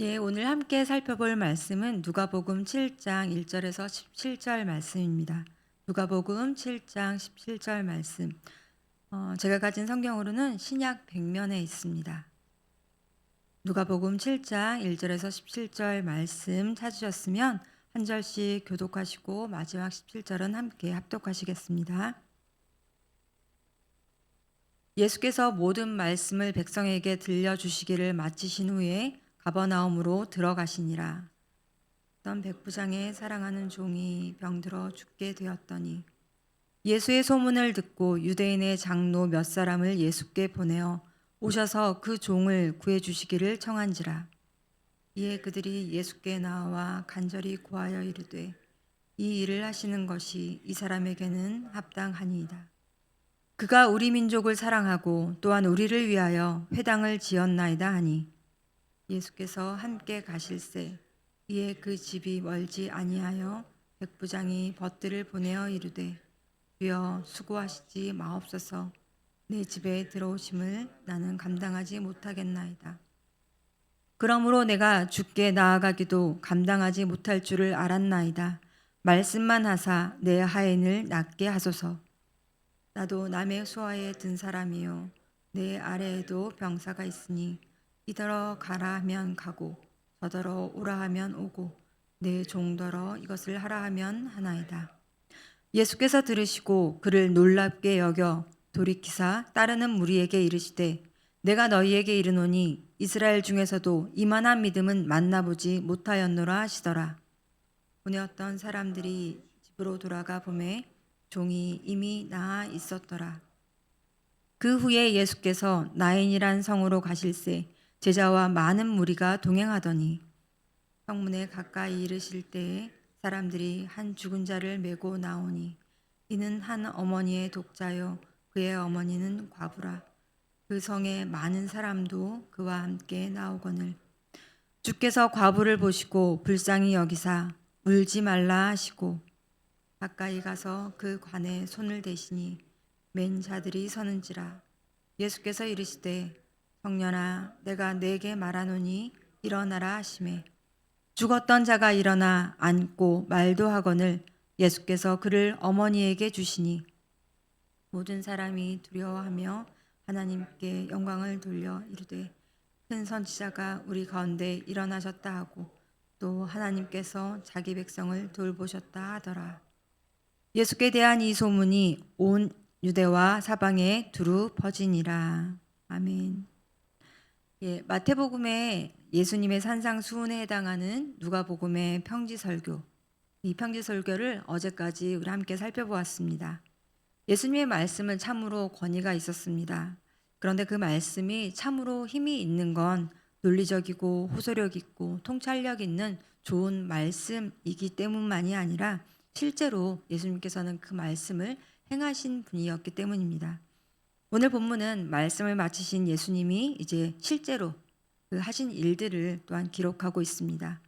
예, 오늘 함께 살펴볼 말씀은 누가복음 7장 1절에서 17절 말씀입니다. 누가복음 7장 17절 말씀. 제가 가진 성경으로는 신약 100면에 있습니다. 누가복음 7장 1절에서 17절 말씀 찾으셨으면 한 절씩 교독하시고 마지막 17절은 함께 합독하시겠습니다. 예수께서 모든 말씀을 백성에게 들려주시기를 마치신 후에 가버나움으로 들어가시니라. 어떤 백부장의 사랑하는 종이 병들어 죽게 되었더니 예수의 소문을 듣고 유대인의 장로 몇 사람을 예수께 보내어 오셔서 그 종을 구해 주시기를 청한지라. 이에 그들이 예수께 나와 간절히 구하여 이르되 이 일을 하시는 것이 이 사람에게는 합당하니이다. 그가 우리 민족을 사랑하고 또한 우리를 위하여 회당을 지었나이다 하니 예수께서 함께 가실새 이에 그 집이 멀지 아니하여 백부장이 벗들을 보내어 이르되 주여 수고하시지 마옵소서. 내 집에 들어오심을 나는 감당하지 못하겠나이다. 그러므로 내가 주께 나아가기도 감당하지 못할 줄을 알았나이다. 말씀만 하사 내 하인을 낫게 하소서. 나도 남의 수하에 든 사람이요 내 아래에도 병사가 있으니 이더러 가라 하면 가고 저더러 오라 하면 오고 내 종더러 이것을 하라 하면 하나이다. 예수께서 들으시고 그를 놀랍게 여겨 돌이키사 따르는 무리에게 이르시되 내가 너희에게 이르노니 이스라엘 중에서도 이만한 믿음은 만나보지 못하였노라 하시더라. 보내었던 사람들이 집으로 돌아가 보매 종이 이미 나아 있었더라. 그 후에 예수께서 나인이란 성으로 가실새 제자와 많은 무리가 동행하더니 성문에 가까이 이르실 때에 사람들이 한 죽은 자를 메고 나오니 이는 한 어머니의 독자요 그의 어머니는 과부라. 그 성에 많은 사람도 그와 함께 나오거늘 주께서 과부를 보시고 불쌍히 여기사 울지 말라 하시고 가까이 가서 그 관에 손을 대시니 맨 자들이 서는지라. 예수께서 이르시되 청년아 내가 네게 말하노니 일어나라 하시매 죽었던 자가 일어나 앉고 말도 하거늘 예수께서 그를 어머니에게 주시니 모든 사람이 두려워하며 하나님께 영광을 돌려 이르되 큰 선지자가 우리 가운데 일어나셨다 하고 또 하나님께서 자기 백성을 돌보셨다 하더라. 예수께 대한 이 소문이 온 유대와 사방에 두루 퍼지니라. 아멘. 예, 마태복음에 예수님의 산상수훈에 해당하는 누가복음의 평지설교, 이 평지설교를 어제까지 우리 함께 살펴보았습니다. 예수님의 말씀은 참으로 권위가 있었습니다. 그런데 그 말씀이 참으로 힘이 있는 건 논리적이고 호소력 있고 통찰력 있는 좋은 말씀이기 때문만이 아니라 실제로 예수님께서는 그 말씀을 행하신 분이었기 때문입니다. 오늘 본문은 말씀을 마치신 예수님이 이제 실제로 그 하신 일들을 또한 기록하고 있습니다.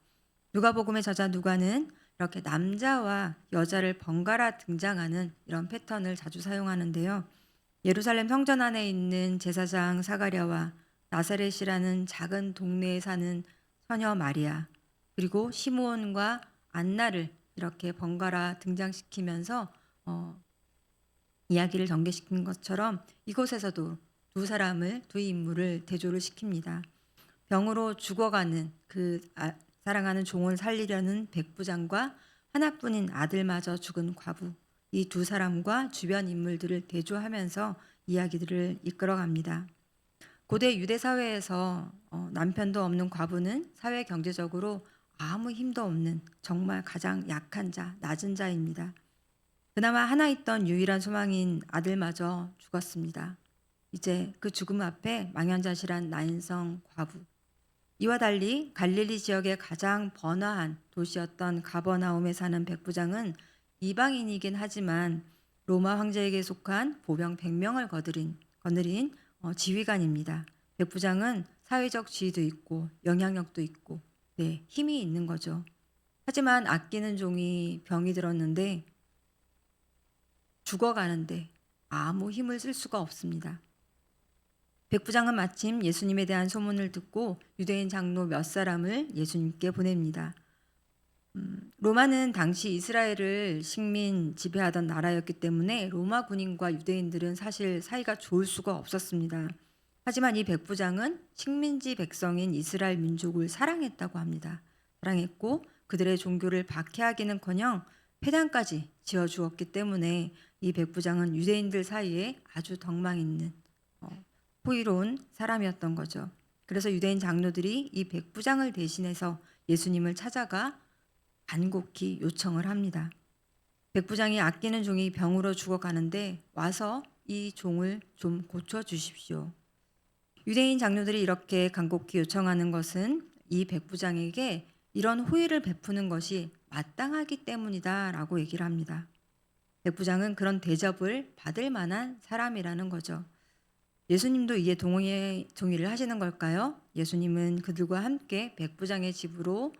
누가복음의 저자 누가는 이렇게 남자와 여자를 번갈아 등장하는 이런 패턴을 자주 사용하는데요. 예루살렘 성전 안에 있는 제사장 사가랴와 나사렛이라는 작은 동네에 사는 처녀 마리아, 그리고 시므온과 안나를 이렇게 번갈아 등장시키면서 이야기를 전개시킨 것처럼 이곳에서도 두 인물을 대조를 시킵니다. 병으로 죽어가는 그 사랑하는 종을 살리려는 백부장과 하나뿐인 아들마저 죽은 과부, 이 두 사람과 주변 인물들을 대조하면서 이야기들을 이끌어갑니다. 고대 유대 사회에서 남편도 없는 과부는 사회 경제적으로 아무 힘도 없는 정말 가장 약한 자, 낮은 자입니다. 그나마 하나 있던 유일한 소망인 아들마저 죽었습니다. 이제 그 죽음 앞에 망연자실한 나인성 과부. 이와 달리 갈릴리 지역의 가장 번화한 도시였던 가버나움에 사는 백부장은 이방인이긴 하지만 로마 황제에게 속한 보병 100명을 거느린 지휘관입니다. 백부장은 사회적 지위도 있고 영향력도 있고 힘이 있는 거죠. 하지만 아끼는 종이 병이 들었는데 죽어가는데 아무 힘을 쓸 수가 없습니다. 백부장은 마침 예수님에 대한 소문을 듣고 유대인 장로 몇 사람을 예수님께 보냅니다. 로마는 당시 이스라엘을 식민 지배하던 나라였기 때문에 로마 군인과 유대인들은 사실 사이가 좋을 수가 없었습니다. 하지만 이 백부장은 식민지 백성인 이스라엘 민족을 사랑했다고 합니다. 사랑했고 그들의 종교를 박해하기는커녕 회당까지 지어주었기 때문에 이 백부장은 유대인들 사이에 아주 덕망 있는 호의로운 사람이었던 거죠. 그래서 유대인 장로들이 이 백부장을 대신해서 예수님을 찾아가 간곡히 요청을 합니다. 백부장이 아끼는 종이 병으로 죽어가는데 와서 이 종을 좀 고쳐주십시오. 유대인 장로들이 이렇게 간곡히 요청하는 것은 이 백부장에게 이런 호의를 베푸는 것이 마땅하기 때문이다라고 얘기를 합니다. 백부장은 그런 대접을 받을 만한 사람이라는 거죠. 예수님도 이에 동의를 하시는 걸까요? 예수님은 그들과 함께 백부장의 집으로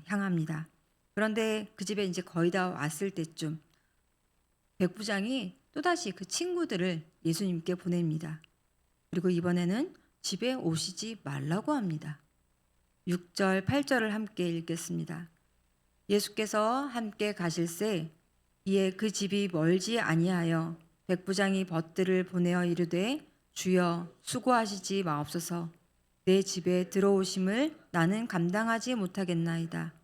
향합니다. 그런데 그 집에 이제 거의 다 왔을 때쯤 백부장이 또다시 그 친구들을 예수님께 보냅니다. 그리고 이번에는 집에 오시지 말라고 합니다. 6절, 8절을 함께 읽겠습니다. 예수께서 함께 가실새 이에 그 집이 멀지 아니하여 백부장이 벗들을 보내어 이르되 주여 수고하시지 마옵소서. 내 집에 들어오심을 나는 감당하지 못하겠나이다.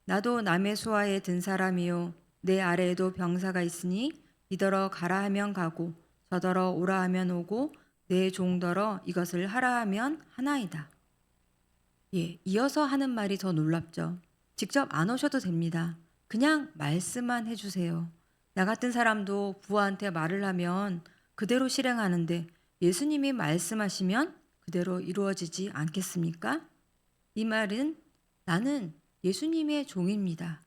나도 남의 수하에 든 사람이요 내 아래에도 병사가 있으니 이더러 가라 하면 가고 저더러 오라 하면 오고 내 종더러 이것을 하라 하면 하나이다. 이어서 하는 말이 더 놀랍죠. 직접 안 오셔도 됩니다. 그냥 말씀만 해주세요. 나 같은 사람도 부하한테 말을 하면 그대로 실행하는데 예수님이 말씀하시면 그대로 이루어지지 않겠습니까? 이 말은 나는 예수님의 종입니다.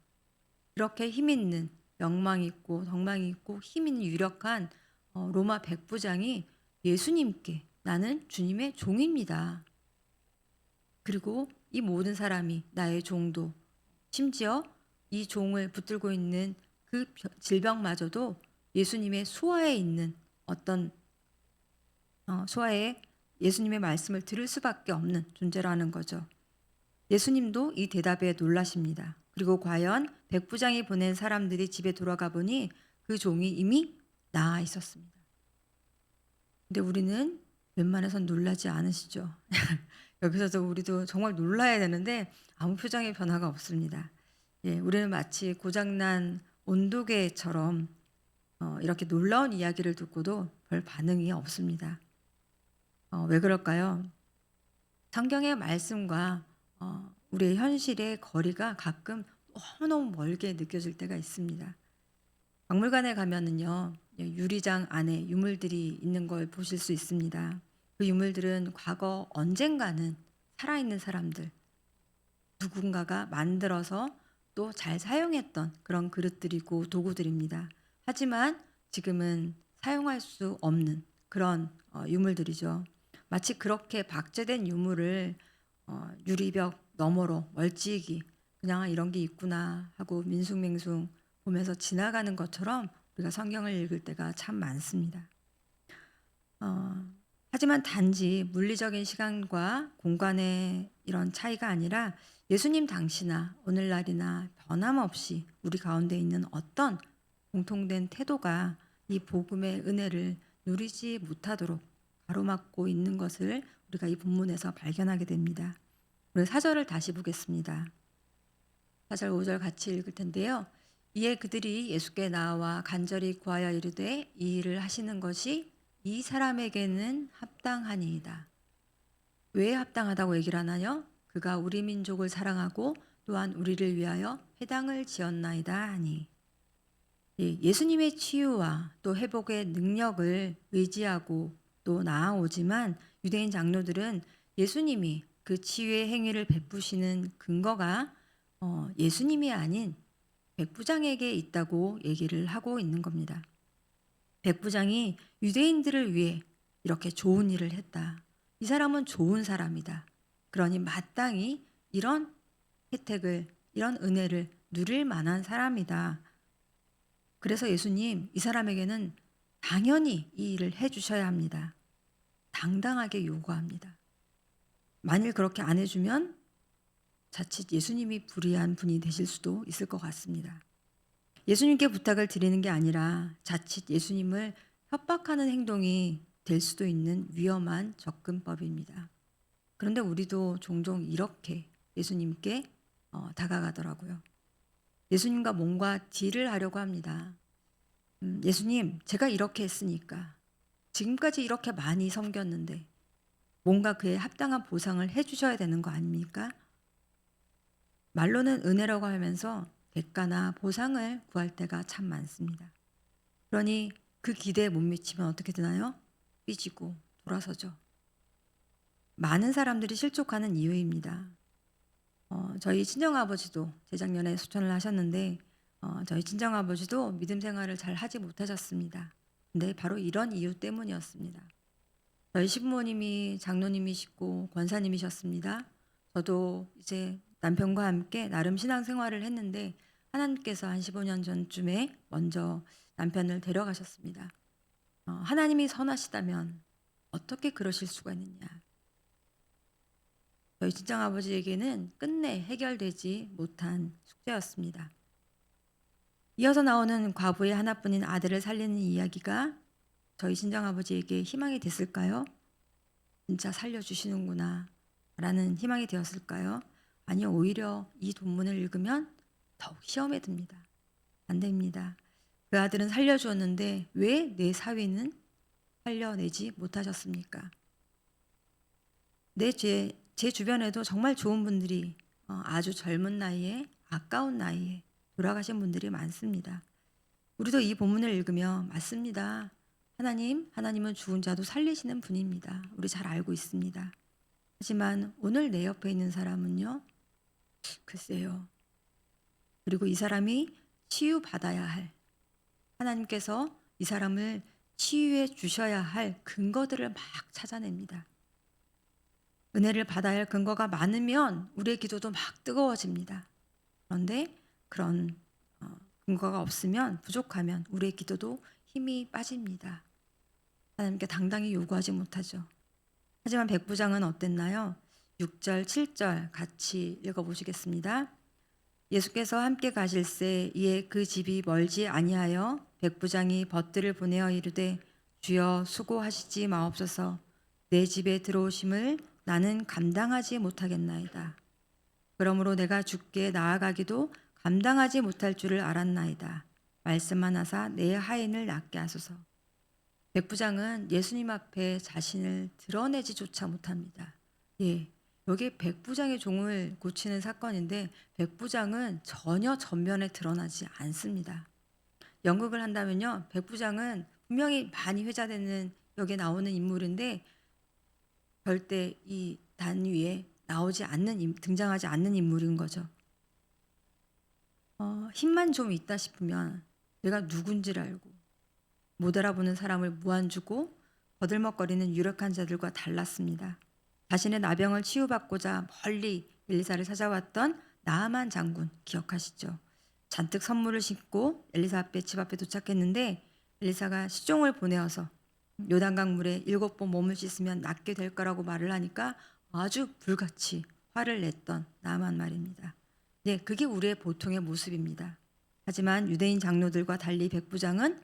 이렇게 힘 있는 명망 있고 덕망 있고 힘 있는 유력한 로마 백부장이 예수님께 나는 주님의 종입니다. 그리고 이 모든 사람이 나의 종도 심지어 이 종을 붙들고 있는 그 질병마저도 예수님의 수하에 있는 어떤 수하에 예수님의 말씀을 들을 수밖에 없는 존재라는 거죠. 예수님도 이 대답에 놀라십니다. 그리고 과연 백부장이 보낸 사람들이 집에 돌아가 보니 그 종이 이미 나아 있었습니다. 근데 우리는 웬만해선 놀라지 않으시죠? 여기서도 우리도 정말 놀라야 되는데 아무 표정의 변화가 없습니다. 우리는 마치 고장난 온도계처럼 이렇게 놀라운 이야기를 듣고도 별 반응이 없습니다. 왜 그럴까요? 성경의 말씀과 우리의 현실의 거리가 가끔 너무너무 멀게 느껴질 때가 있습니다. 박물관에 가면은요, 유리장 안에 유물들이 있는 걸 보실 수 있습니다. 그 유물들은 과거 언젠가는 살아있는 사람들, 누군가가 만들어서 또 잘 사용했던 그런 그릇들이고 도구들입니다. 하지만 지금은 사용할 수 없는 그런 유물들이죠. 마치 그렇게 박제된 유물을 유리벽 너머로 멀찍이 그냥 이런 게 있구나 하고 민숭맹숭 보면서 지나가는 것처럼 우리가 성경을 읽을 때가 참 많습니다. 하지만 단지 물리적인 시간과 공간의 이런 차이가 아니라 예수님 당시나 오늘날이나 변함없이 우리 가운데 있는 어떤 공통된 태도가 이 복음의 은혜를 누리지 못하도록 가로막고 있는 것을 우리가 이 본문에서 발견하게 됩니다. 우리 4절을 다시 보겠습니다. 4절 5절 같이 읽을 텐데요. 이에 그들이 예수께 나와 간절히 구하여 이르되 이 일을 하시는 것이 이 사람에게는 합당하니이다. 왜 합당하다고 얘기를 하나요? 그가 우리 민족을 사랑하고 또한 우리를 위하여 회당을 지었나이다 하니. 예수님의 치유와 또 회복의 능력을 의지하고 또 나아오지만 유대인 장로들은 예수님이 그 치유의 행위를 베푸시는 근거가 예수님이 아닌 백부장에게 있다고 얘기를 하고 있는 겁니다. 백부장이 유대인들을 위해 이렇게 좋은 일을 했다. 이 사람은 좋은 사람이다. 그러니 마땅히 이런 혜택을, 이런 은혜를 누릴 만한 사람이다. 그래서 예수님, 이 사람에게는 당연히 이 일을 해주셔야 합니다. 당당하게 요구합니다. 만일 그렇게 안 해주면 자칫 예수님이 불의한 분이 되실 수도 있을 것 같습니다. 예수님께 부탁을 드리는 게 아니라 자칫 예수님을 협박하는 행동이 될 수도 있는 위험한 접근법입니다. 그런데 우리도 종종 이렇게 예수님께 다가가더라고요. 예수님과 뭔가 딜을 하려고 합니다. 예수님, 제가 이렇게 했으니까 지금까지 이렇게 많이 섬겼는데 뭔가 그에 합당한 보상을 해주셔야 되는 거 아닙니까? 말로는 은혜라고 하면서 대가나 보상을 구할 때가 참 많습니다. 그러니 그 기대에 못 미치면 어떻게 되나요? 삐지고 돌아서죠. 많은 사람들이 실족하는 이유입니다. 저희 친정아버지도 재작년에 소천을 하셨는데 저희 친정아버지도 믿음 생활을 잘 하지 못하셨습니다. 근데 바로 이런 이유 때문이었습니다. 저희 시부모님이 장로님이시고 권사님이셨습니다. 저도 이제 남편과 함께 나름 신앙생활을 했는데 하나님께서 한 15년 전쯤에 먼저 남편을 데려가셨습니다. 하나님이 선하시다면 어떻게 그러실 수가 있느냐. 저희 친정아버지에게는 끝내 해결되지 못한 숙제였습니다. 이어서 나오는 과부의 하나뿐인 아들을 살리는 이야기가 저희 친정아버지에게 희망이 됐을까요? 진짜 살려주시는구나 라는 희망이 되었을까요? 아니요, 오히려 이 본문을 읽으면 더욱 시험에 듭니다. 안 됩니다. 그 아들은 살려주었는데 왜 내 사위는 살려내지 못하셨습니까? 제 주변에도 정말 좋은 분들이 아주 젊은 나이에 아까운 나이에 돌아가신 분들이 많습니다. 우리도 이 본문을 읽으며 맞습니다. 하나님은 죽은 자도 살리시는 분입니다. 우리 잘 알고 있습니다. 하지만 오늘 내 옆에 있는 사람은요? 글쎄요. 그리고 이 사람이 치유받아야 할, 하나님께서 이 사람을 치유해 주셔야 할 근거들을 막 찾아냅니다. 은혜를 받아야 할 근거가 많으면 우리의 기도도 막 뜨거워집니다. 그런데 그런 근거가 없으면, 부족하면 우리의 기도도 힘이 빠집니다. 하나님께 당당히 요구하지 못하죠. 하지만 백부장은 어땠나요? 6절, 7절 같이 읽어보시겠습니다. 예수께서 함께 가실새 이에 그 집이 멀지 아니하여 백부장이 벗들을 보내어 이르되 주여 수고하시지 마옵소서. 내 집에 들어오심을 나는 감당하지 못하겠나이다. 그러므로 내가 주께 나아가기도 감당하지 못할 줄을 알았나이다. 말씀만 하사 내 하인을 낫게 하소서. 백부장은 예수님 앞에 자신을 드러내지조차 못합니다. 예, 여기 백부장의 종을 고치는 사건인데 백부장은 전혀 전면에 드러나지 않습니다. 연극을 한다면요, 백부장은 분명히 많이 회자되는 여기에 나오는 인물인데 절대 이 단위에 등장하지 않는 인물인 거죠. 힘만 좀 있다 싶으면 내가 누군지를 알고 못 알아보는 사람을 무안주고 거들먹거리는 유력한 자들과 달랐습니다. 자신의 나병을 치유받고자 멀리 엘리사를 찾아왔던 나아만 장군 기억하시죠? 잔뜩 선물을 싣고 엘리사 앞에 집 앞에 도착했는데 엘리사가 시종을 보내어서 요단강 물에 7번 몸을 씻으면 낫게 될 거라고 말을 하니까 아주 불같이 화를 냈던 나아만 말입니다. 네, 그게 우리의 보통의 모습입니다. 하지만 유대인 장로들과 달리 백부장은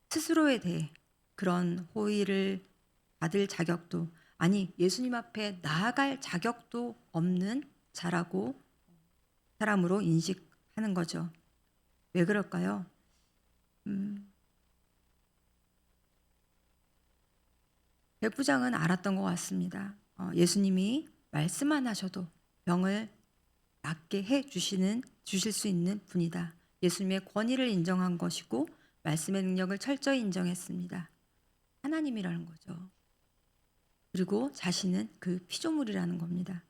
스스로에 대해 그런 호의를 받을 자격도, 아니 예수님 앞에 나아갈 자격도 없는 사람으로 인식하는 거죠. 왜 그럴까요? 백부장은 알았던 것 같습니다. 예수님이 말씀만 하셔도 병을 낫게 주실 수 있는 분이다. 예수님의 권위를 인정한 것이고 말씀의 능력을 철저히 인정했습니다. 하나님이라는 거죠. 그리고 자신은 그 피조물이라는 겁니다.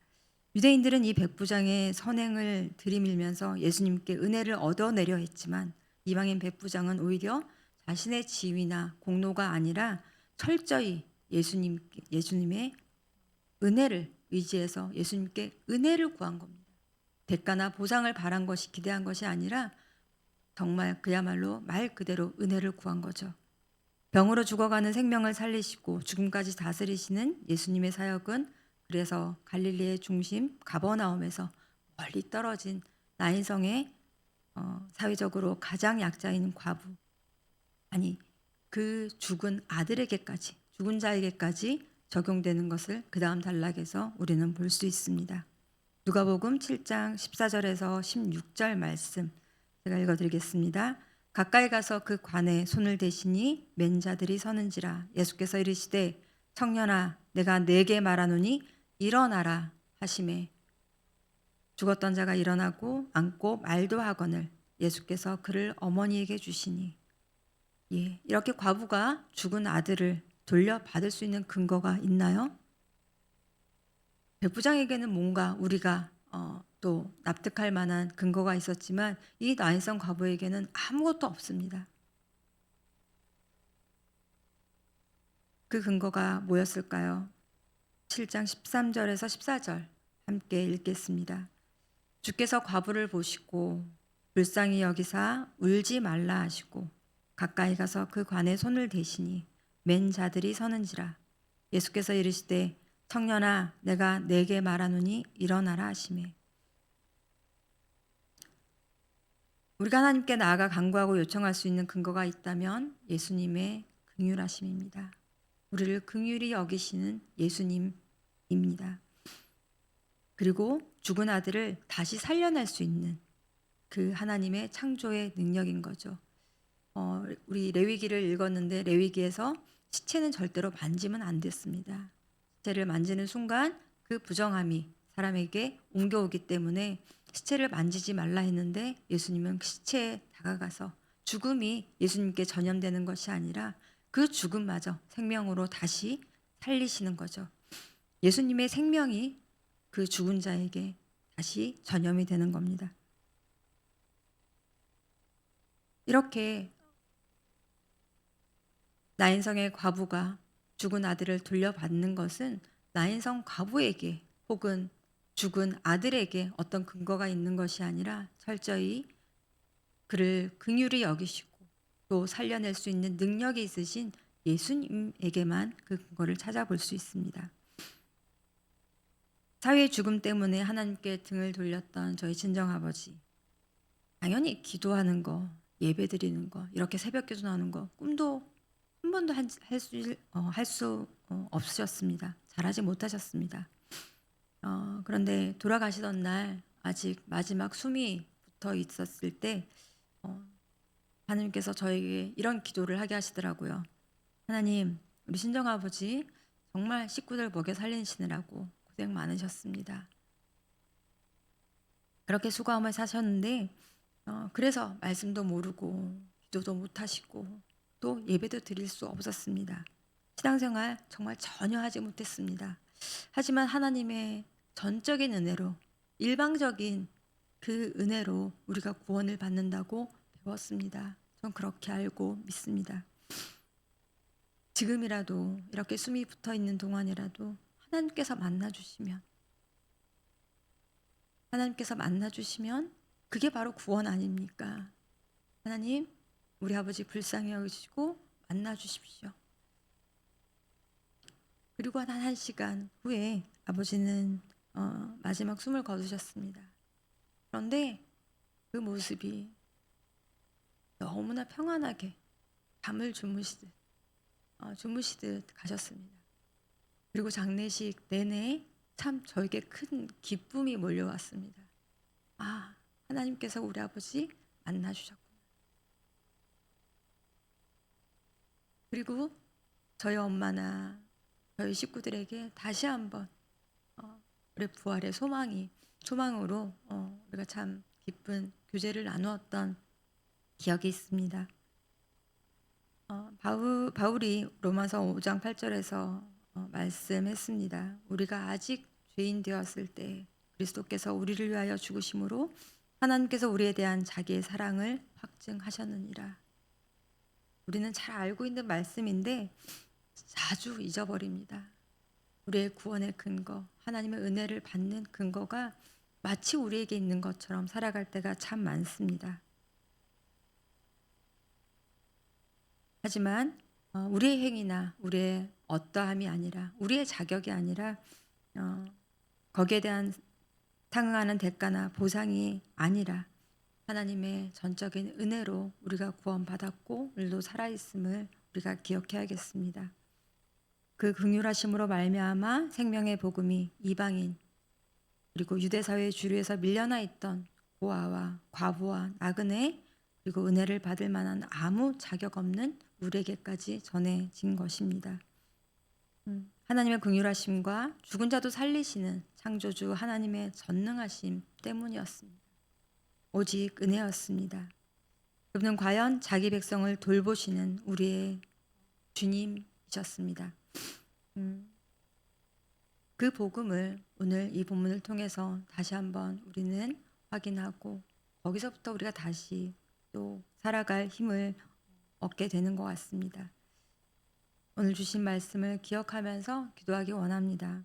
유대인들은 이 백부장의 선행을 들이밀면서 예수님께 은혜를 얻어내려 했지만 이방인 백부장은 오히려 자신의 지위나 공로가 아니라 철저히 예수님의 은혜를 의지해서 예수님께 은혜를 구한 겁니다. 대가나 보상을 바란 것이 기대한 것이 아니라 정말 그야말로 말 그대로 은혜를 구한 거죠. 병으로 죽어가는 생명을 살리시고 죽음까지 다스리시는 예수님의 사역은 그래서 갈릴리의 중심 가버나움에서 멀리 떨어진 나인성의 사회적으로 가장 약자인 과부, 아니 그 죽은 아들에게까지, 죽은 자에게까지 적용되는 것을 그 다음 단락에서 우리는 볼 수 있습니다. 누가복음 7장 14절에서 16절 말씀 제가 읽어드리겠습니다. 가까이 가서 그 관에 손을 대시니 맨 자들이 서는지라. 예수께서 이르시되 청년아 내가 네게 말하노니 일어나라 하시매 죽었던 자가 일어나고 앉고 말도 하거늘 예수께서 그를 어머니에게 주시니. 이렇게 과부가 죽은 아들을 돌려받을 수 있는 근거가 있나요? 백부장에게는 뭔가 우리가 또 납득할 만한 근거가 있었지만 이 나인성 과부에게는 아무것도 없습니다. 그 근거가 뭐였을까요? 7장 13절에서 14절 함께 읽겠습니다. 주께서 과부를 보시고 불쌍히 여기사 울지 말라 하시고 가까이 가서 그 관에 손을 대시니 맨 자들이 서는지라. 예수께서 이르시되 청년아 내가 네게 말하노니 일어나라 하시매. 우리가 하나님께 나아가 간구하고 요청할 수 있는 근거가 있다면 예수님의 긍휼하심입니다. 우리를 긍휼히 여기시는 예수님입니다. 그리고 죽은 아들을 다시 살려낼 수 있는 그 하나님의 창조의 능력인 거죠. 우리 레위기를 읽었는데 레위기에서 시체는 절대로 만지면 안 됐습니다. 시체를 만지는 순간 그 부정함이 사람에게 옮겨오기 때문에 시체를 만지지 말라 했는데 예수님은 그 시체에 다가가서 죽음이 예수님께 전염되는 것이 아니라 그 죽음마저 생명으로 다시 살리시는 거죠. 예수님의 생명이 그 죽은 자에게 다시 전염이 되는 겁니다. 이렇게 나인성의 과부가 죽은 아들을 돌려받는 것은 나인성 과부에게 혹은 죽은 아들에게 어떤 근거가 있는 것이 아니라 철저히 그를 긍휼히 여기시고 또 살려낼 수 있는 능력이 있으신 예수님에게만 그 근거를 찾아볼 수 있습니다. 사회의 죽음 때문에 하나님께 등을 돌렸던 저희 친정아버지, 당연히 기도하는 거, 예배 드리는 거, 이렇게 새벽 기도하는 거 꿈도 한 번도 할 수 없으셨습니다. 잘하지 못하셨습니다. 그런데 돌아가시던 날 아직 마지막 숨이 붙어 있었을 때 하나님께서 저에게 이런 기도를 하게 하시더라고요. 하나님, 우리 친정아버지 정말 식구들 먹여 살리시느라고 고생 많으셨습니다. 그렇게 수고함을 사셨는데 그래서 말씀도 모르고 기도도 못하시고 또 예배도 드릴 수 없었습니다. 신앙생활 정말 전혀 하지 못했습니다. 하지만 하나님의 전적인 은혜로, 일방적인 그 은혜로 우리가 구원을 받는다고 배웠습니다. 전 그렇게 알고 믿습니다. 지금이라도 이렇게 숨이 붙어 있는 동안이라도 하나님께서 만나주시면 그게 바로 구원 아닙니까? 하나님, 우리 아버지 불쌍히 여기시고 만나주십시오. 그리고 한 시간 후에 아버지는 마지막 숨을 거두셨습니다. 그런데 그 모습이 너무나 평안하게 잠을 주무시듯 가셨습니다. 그리고 장례식 내내 참 저에게 큰 기쁨이 몰려왔습니다. 하나님께서 우리 아버지 만나주셨구나. 그리고 저희 엄마나 저희 식구들에게 다시 한번 우리 부활의 소망으로 우리가 참 기쁜 교제를 나누었던 기억이 있습니다. 바울이 로마서 5장 8절에서 말씀했습니다. 우리가 아직 죄인 되었을 때 그리스도께서 우리를 위하여 죽으심으로 하나님께서 우리에 대한 자기의 사랑을 확증하셨느니라. 우리는 잘 알고 있는 말씀인데 자주 잊어버립니다. 우리의 구원의 근거, 하나님의 은혜를 받는 근거가 마치 우리에게 있는 것처럼 살아갈 때가 참 많습니다. 하지만 우리의 행위나 우리의 어떠함이 아니라 우리의 자격이 아니라 거기에 대한 상응하는 대가나 보상이 아니라 하나님의 전적인 은혜로 우리가 구원받았고 오늘도 살아있음을 우리가 기억해야겠습니다. 그 긍휼하심으로 말미암아 생명의 복음이 이방인 그리고 유대사회의 주류에서 밀려나 있던 고아와 과부와 나그네 그리고 은혜를 받을 만한 아무 자격 없는 우리에게까지 전해진 것입니다. 하나님의 긍휼하심과 죽은 자도 살리시는 창조주 하나님의 전능하심 때문이었습니다. 오직 은혜였습니다. 그분은 과연 자기 백성을 돌보시는 우리의 주님이셨습니다. 그 복음을 오늘 이 본문을 통해서 다시 한번 우리는 확인하고 거기서부터 우리가 다시 또 살아갈 힘을 얻게 되는 것 같습니다. 오늘 주신 말씀을 기억하면서 기도하기 원합니다.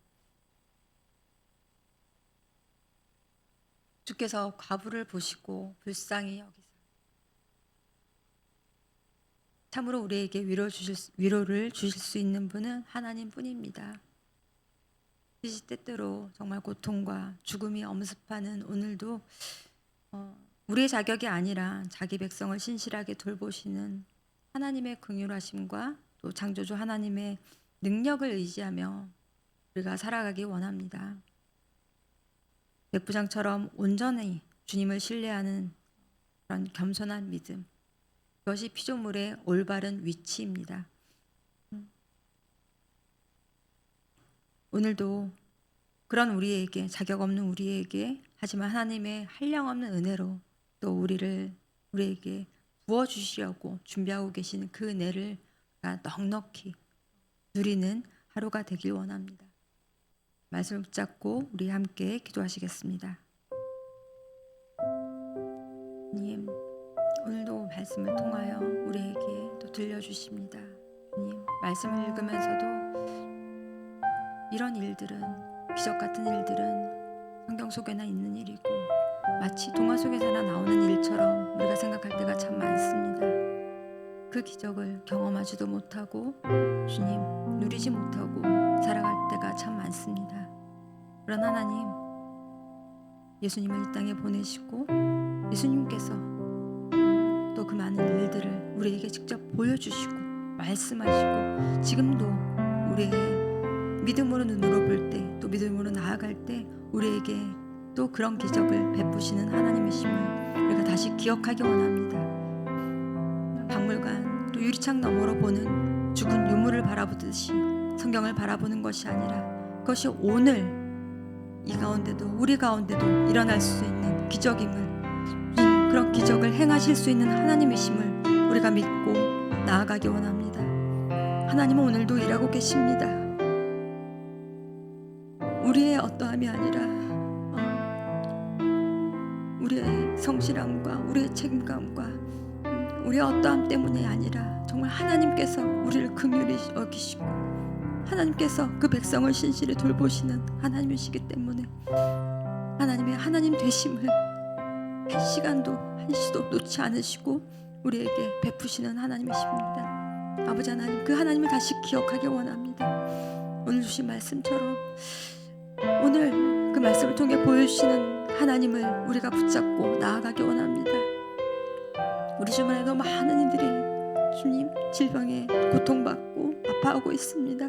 주께서 과부를 보시고 불쌍히 여기사 참으로 우리에게 위로를 주실 수 있는 분은 하나님뿐입니다. 때때로 정말 고통과 죽음이 엄습하는 오늘도 우리의 자격이 아니라 자기 백성을 신실하게 돌보시는 하나님의 긍휼하심과 또 창조주 하나님의 능력을 의지하며 우리가 살아가기 원합니다. 백부장처럼 온전히 주님을 신뢰하는 그런 겸손한 믿음, 그것이 피조물의 올바른 위치입니다. 오늘도 그런 우리에게, 자격 없는 우리에게, 하지만 하나님의 한량없는 은혜로 또 우리에게 부어주시려고 준비하고 계신 그 은혜를 넉넉히 누리는 하루가 되길 원합니다. 말씀을 붙잡고 우리 함께 기도하시겠습니다. 주님, 오늘도 말씀을 통하여 우리에게 또 들려주십니다. 주님, 말씀을 읽으면서도 이런 일들은, 기적 같은 일들은 성경 속에나 있는 일이고 마치 동화 속에서나 나오는 일처럼 우리가 생각할 때가 참 많습니다. 그 기적을 경험하지도 못하고 주님 누리지 못하고 살아갈 때가 참 많습니다. 그러나 하나님, 예수님을 이 땅에 보내시고 예수님께서 또 그 많은 일들을 우리에게 직접 보여주시고 말씀하시고 지금도 우리의 믿음으로 눈으로 볼 때, 또 믿음으로 나아갈 때 우리에게 또 그런 기적을 베푸시는 하나님이심을 우리가 다시 기억하기 원합니다. 박물관 또 유리창 너머로 보는 죽은 유물을 바라보듯이 성경을 바라보는 것이 아니라 그것이 오늘 이 가운데도 우리 가운데도 일어날 수 있는 기적임을, 그런 기적을 행하실 수 있는 하나님이심을 우리가 믿고 나아가기 원합니다. 하나님은 오늘도 일하고 계십니다. 우리의 어떠함이 아니라 우리의 성실함과 우리의 책임감과 우리의 어떠함 때문이 아니라 정말 하나님께서 우리를 긍휼히 여기시고 하나님께서 그 백성을 신실히 돌보시는 하나님이시기 때문에 하나님의 하나님 되심을 한 시간도 한시도 놓지 않으시고 우리에게 베푸시는 하나님이십니다. 아버지 하나님, 그 하나님을 다시 기억하기 원합니다. 오늘 주신 말씀처럼 오늘 그 말씀을 통해 보여주시는 하나님을 우리가 붙잡고 나아가기 원합니다. 우리 주변에도 많은 이들이 주님 질병에 고통받고 아파하고 있습니다.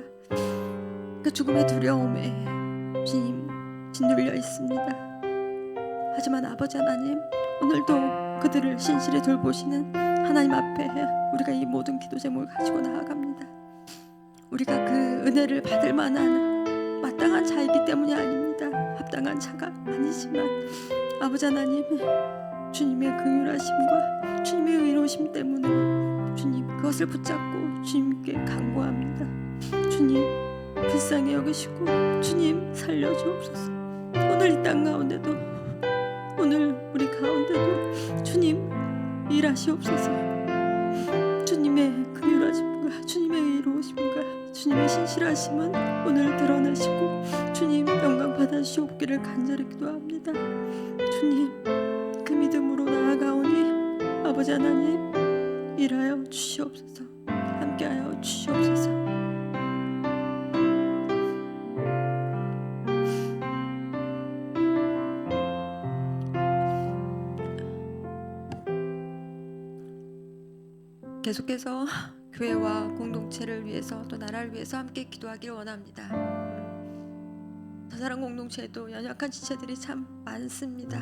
그 죽음의 두려움에 주님 짓눌려 있습니다. 하지만 아버지 하나님, 오늘도 그들을 신실히 돌보시는 하나님 앞에 우리가 이 모든 기도 제목을 가지고 나아갑니다. 우리가 그 은혜를 받을 만한 마땅한 자이기 때문이 아닙니다. 합당한 자가 아니지만 아버지 하나님, 주님의 긍휼하심과 주님의 의로우심 때문에 주님 그것을 붙잡고 주님께 간구합니다. 주님 불쌍히 여기시고 주님 살려주옵소서. 오늘 이 땅 가운데도, 오늘 우리 가운데도 주님 일하시옵소서. 주님의 긍휼하심과 주님의 의로우심과 주님의 신실하심은 오늘 드러내시고 주님 영광 받아주시옵기를 간절히 기도합니다. 주님 그 믿음으로 나아가오니 아버지 하나님 일하여 주시옵소서. 함께하여 주시옵소서. 계속해서 교회와 공동체를 위해서 또 나라를 위해서 함께 기도하길 원합니다. 저사랑 공동체에도 연약한 지체들이 참 많습니다.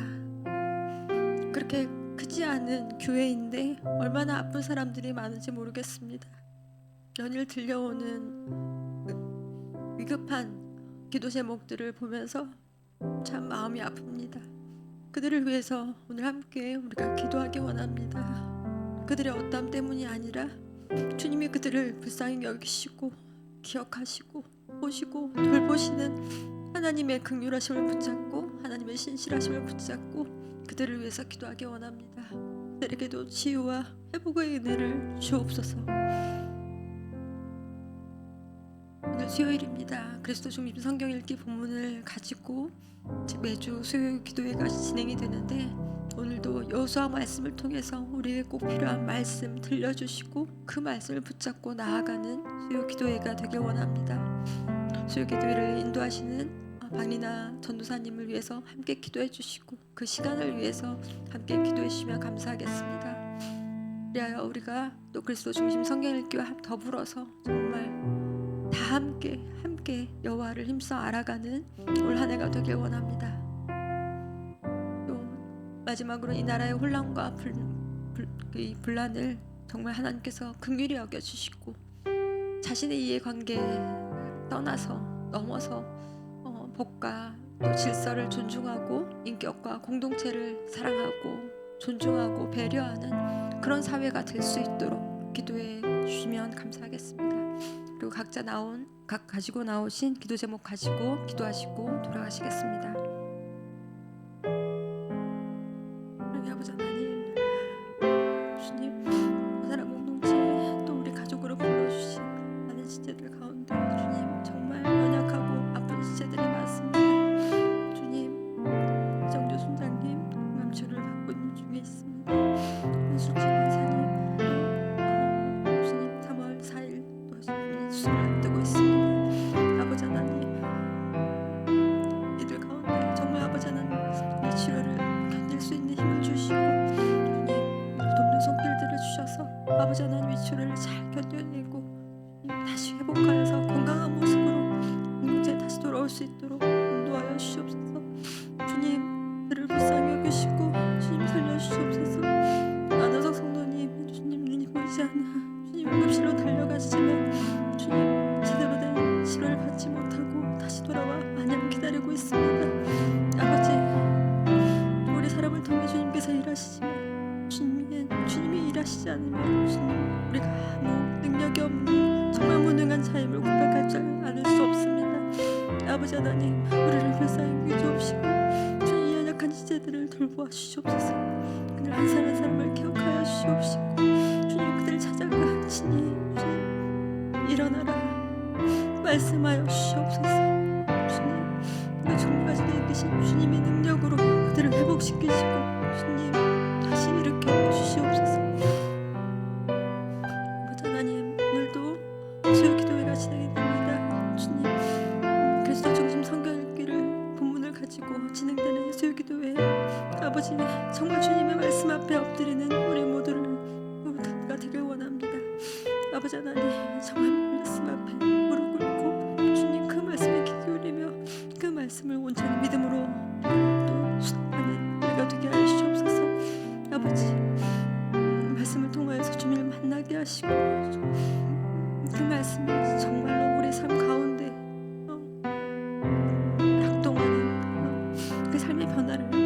그렇게 크지 않은 교회인데 얼마나 아픈 사람들이 많은지 모르겠습니다. 연일 들려오는 위급한 기도 제목들을 보면서 참 마음이 아픕니다. 그들을 위해서 오늘 함께 우리가 기도하기 원합니다. 그들의 어떠함 때문이 아니라 주님이 그들을 불쌍히 여기시고 기억하시고 보시고 돌보시는 하나님의 긍휼하심을 붙잡고 하나님의 신실하심을 붙잡고 그들을 위해서 기도하기 원합니다. 그들에게도 치유와 회복의 은혜를 주옵소서. 오늘 수요일입니다. 그리스도 중심 성경 읽기 본문을 가지고 매주 수요일 기도회가 진행이 되는데 오늘도 여호수아 말씀을 통해서 우리에게 꼭 필요한 말씀 들려주시고 그 말씀을 붙잡고 나아가는 수요 기도회가 되길 원합니다. 수요 기도회를 인도하시는 박리나 전도사님을 위해서 함께 기도해 주시고 그 시간을 위해서 함께 기도해 주시면 감사하겠습니다. 그리하여 우리가 또 그리스도 중심 성경 읽기와 더불어서 정말 다 함께 여호와를 힘써 알아가는 올 한 해가 되길 원합니다. 마지막으로 이 나라의 혼란과 분란을 정말 하나님께서 긍휼히 여겨주시고 자신의 이해관계 떠나서 넘어서 복과 또 질서를 존중하고 인격과 공동체를 사랑하고 존중하고 배려하는 그런 사회가 될 수 있도록 기도해 주시면 감사하겠습니다. 그리고 각자 가지고 나오신 기도 제목 가지고 기도하시고 돌아가시겠습니다. 아버지 하나님, 주님, 사랑 공동체 또 우리 가족으로 불러주신 많은 지체들 가운데 주님 정말 연약하고 아픈 지체들이 많습니다. 주님, 정조 순장님 암치료를 받고 있는 중에 있습니다. 한수진 원사님 주님 3월 4일 또 수술을 앞두고 있습니다. 아버지 하나님, 이들 가운데 정말 아버지 하나님 이 치료를 견딜 수 있는 힘을 주시고 주님 돕는 손길들을 주셔서 아버지 하나님 위치를 잘 견뎌내고 다시 회복하여서 건강한 모습으로 공동체에 다시 돌아올 수 있도록 인도하여 주시옵소서. 주님 그를 불쌍히 여기시고 주님 살려주시옵소서. 안호석 성도님 주님 눈이 보이지 않아 주님 응급실로 달려가시지만 주님 제대로 된 치료를 받지 못하고 다시 돌아와 마냥 기다리고 있습니다. 아버지 우리 사람을 통해 주님께서 일하시지만 주님이 일하시지 않으면 주님 우리가 아무 능력이 없는 정말 무능한 자임을 고백할 줄 않을 수 없습니다. 아버지 하나님 우리를 불쌍히 여겨주옵시고 주님 연약한 지체들을 돌보아 주시옵소서. 그들 한 사람 한 사람을 기억하여 주시옵시고 주님 그들을 찾아가 친히 주님 일어나라 말씀하여 주시옵소서. 주님 그 중까지 계신 주님의 능력으로 그들을 회복시키시고 주님 다시 일으켜 주시옵소서. 아버지 하나님 오늘도 수요 기도회가 진행이 됩니다. 주님 그리스도 중심 성경 읽기를 본문을 가지고 진행되는 수요 기도회 아버지 정말 주님의 말씀 앞에 엎드리는 우리 모두가 되길 원합니다. 아버지 하나님 정말 말씀 앞에 무릎 꿇고 주님 그 말씀에 귀 기울이며 그 말씀을 온전히 믿음으로 또 순종하는 우리가 되게 하여 주시옵소서. 아버지 말씀을 통하여서 주님을 만나게 하시고 그 말씀이 정말로 우리 삶 가운데 작동하는 그 삶의 변화를 볼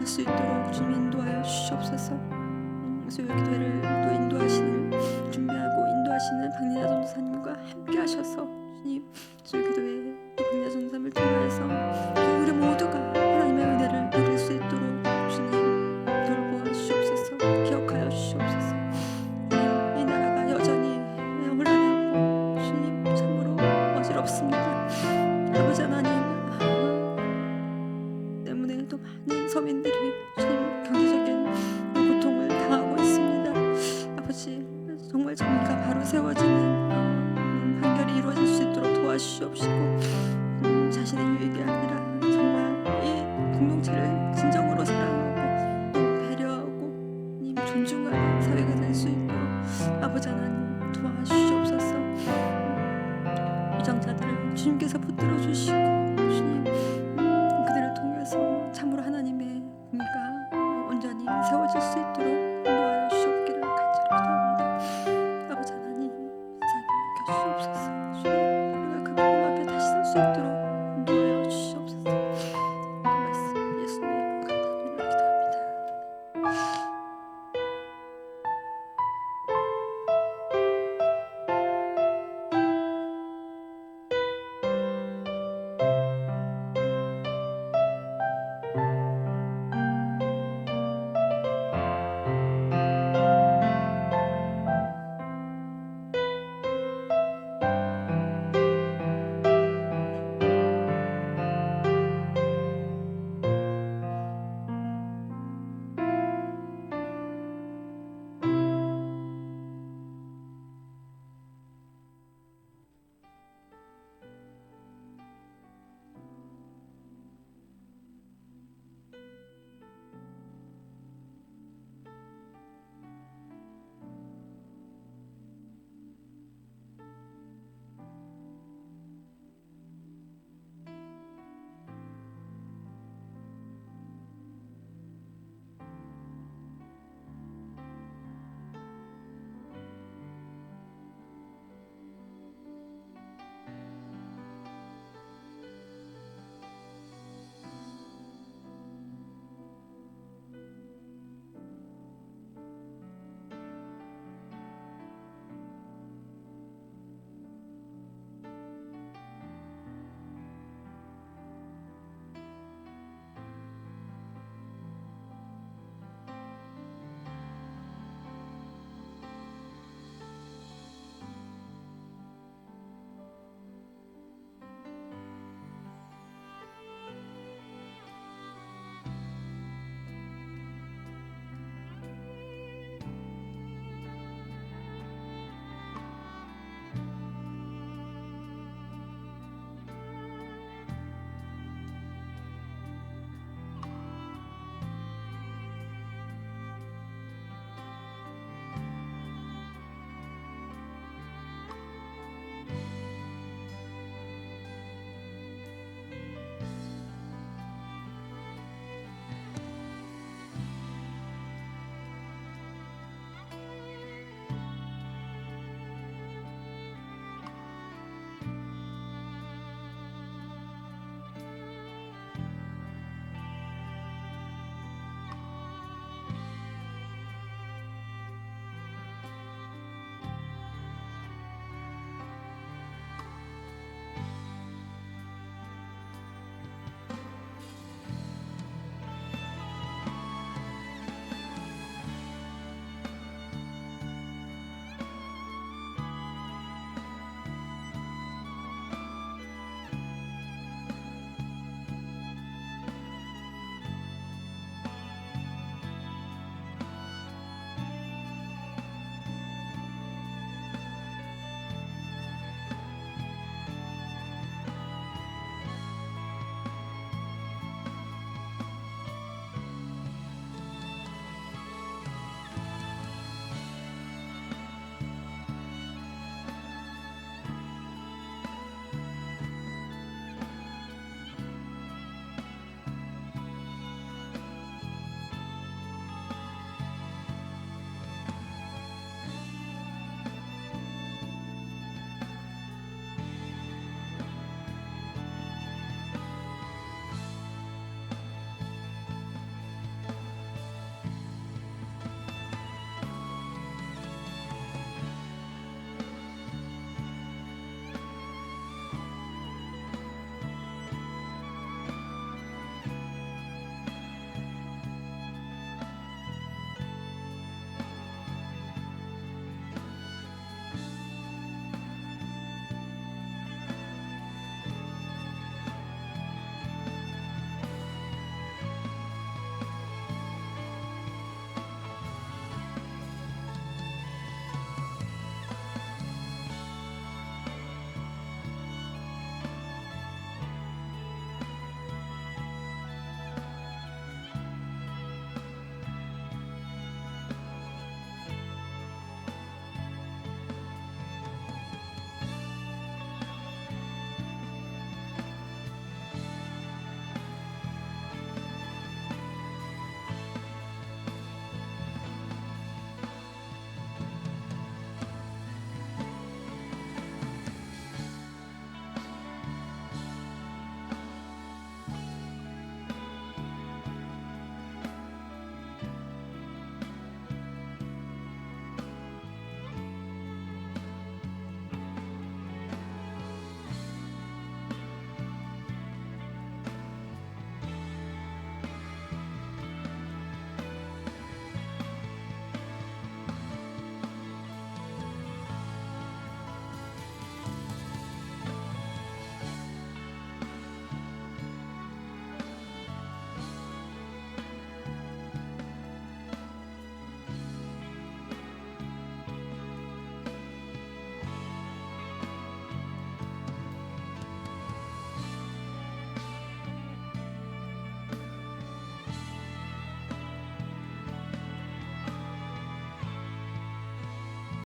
수 있도록 주님 인도하여 주시옵소서. 수요 기도회를 또 준비하고 인도하시는 박리나 전도사님과 함께 하셔서 주님 수요 기도회 또 박리나 전도사님을 통하여서 우리 모두가 하나님의 은혜를 누릴 수 있도록 주님 돌보아 주시옵소서. 기억하여 주시옵소서. 이 나라가 여전히 혼란하고 주님 참으로 어지럽습니다. 아버지 하나님 때문에 또 많은 서민들이 주님 경제적인 고통을 당하고 있습니다. 아버지 정말 정의가 바로 세워지는 공동체를